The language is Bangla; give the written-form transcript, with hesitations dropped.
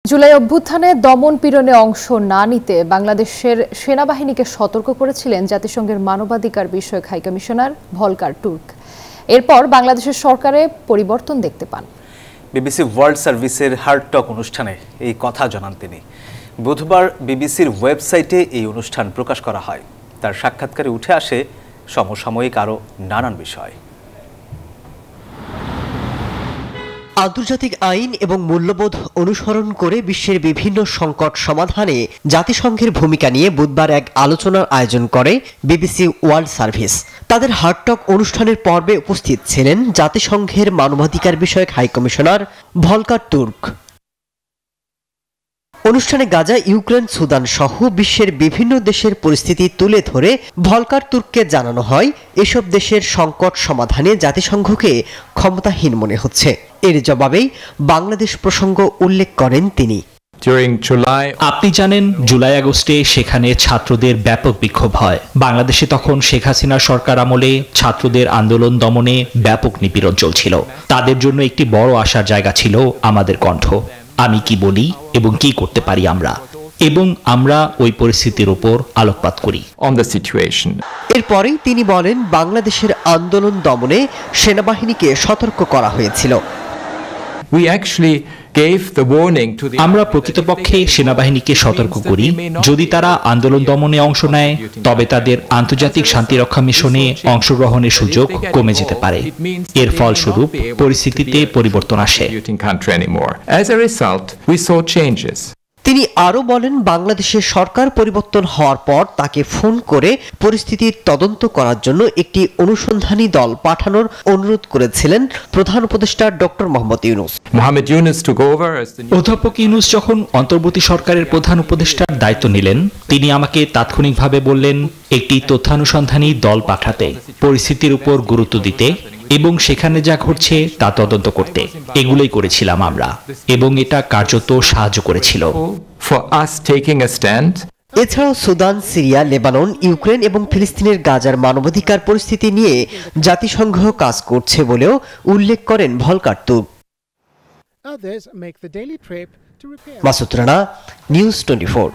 জুলাই অভ্যুত্থানে দমন পীড়নে অংশ না নিতে বাংলাদেশের সেনাবাহিনীকে সতর্ক করেছিলেন জাতিসংঘের মানবাধিকার বিষয়ক হাইকমিশনার ভলকার তুর্ক। এরপর বাংলাদেশের সরকারে পরিবর্তন দেখতে পান। বিবিসি ওয়ার্ল্ড সার্ভিসের হার্ট টক অনুষ্ঠানে এই কথা জানান তিনি। বুধবার বিবিসির ওয়েবসাইটে এই অনুষ্ঠান প্রকাশ করা হয়। তার সাক্ষাৎকারে উঠে আসে সমসাময়িক আরও নানান বিষয়। আন্তর্জাতিক আইন এবং মূল্যবোধ অনুসরণ করে বিশ্বের বিভিন্ন সংকট সমাধানে জাতিসংঘের ভূমিকা নিয়ে বুধবার এক আলোচনার আয়োজন করে বিবিসি ওয়ার্ল্ড সার্ভিস। তাদের হার্ট টক অনুষ্ঠানের পর্বে উপস্থিত ছিলেন জাতিসংঘের মানবাধিকার বিষয়ক হাইকমিশনার ভলকার তুর্ক। অনুষ্ঠানে গাজা, ইউক্রেন, সুদান সহ বিশ্বের বিভিন্ন দেশের পরিস্থিতি তুলে ধরে ভলকার তুর্ককে জানানো হয় এসব দেশের সংকট সমাধানে জাতিসংঘকে ক্ষমতাহীন মনে হচ্ছে। এর জবাবেই বাংলাদেশ প্রসঙ্গ উল্লেখ করেন তিনি। আপনি জানেন, জুলাই আগস্টে সেখানে ছাত্রদের ব্যাপক বিক্ষোভ হয়। বাংলাদেশে তখন শেখ হাসিনার সরকার আমলে ছাত্রদের আন্দোলন দমনে ব্যাপক নিপীড়ন চলছিল। তাদের জন্য একটি বড় আশার জায়গা ছিল আমাদের কণ্ঠ। আমি কি বলি এবং কি করতে পারি এবং আমরা ওই পরিস্থিতির উপর আলোকপাত করি। এরপরেই তিনি বলেন, বাংলাদেশের আন্দোলন দমনে সেনাবাহিনীকে সতর্ক করা হয়েছিল। আমরা প্রকৃতপক্ষে সেনাবাহিনীকে সতর্ক করি, যদি তারা আন্দোলন দমনে অংশ নেয় তবে তাদের আন্তর্জাতিক শান্তিরক্ষা মিশনে অংশগ্রহণের সুযোগ কমে যেতে পারে। এর ফলস্বরূপ পরিস্থিতিতে পরিবর্তন আসে। তিনি আরও বলেন, বাংলাদেশের সরকার পরিবর্তন হওয়ার পর তাকে ফোন করে পরিস্থিতির তদন্ত করার জন্য একটি অনুসন্ধানী দল পাঠানোর অনুরোধ করেছিলেন প্রধান উপদেষ্টা ডক্টর মোহাম্মদ ইউনূস। অধ্যাপক ইউনূস যখন অন্তর্বর্তী সরকারের প্রধান উপদেষ্টার দায়িত্ব নিলেন, তিনি আমাকে তাৎক্ষণিকভাবে বললেন একটি তথ্যানুসন্ধানী দল পাঠাতে, পরিস্থিতির উপর গুরুত্ব দিতে এবং সেখানে যা ঘটছে তা তদন্ত করতে। এগুলোই করেছিলাম আমরা এবং এটা কার্যত সাহায্য করেছিল। এছাড়াও সুদান, সিরিয়া, লেবানন, ইউক্রেন এবং ফিলিস্তিনের গাজার মানবাধিকার পরিস্থিতি নিয়ে জাতিসংঘ কাজ করছে বলেও উল্লেখ করেন Volker Turk. Masud Rana, news 24।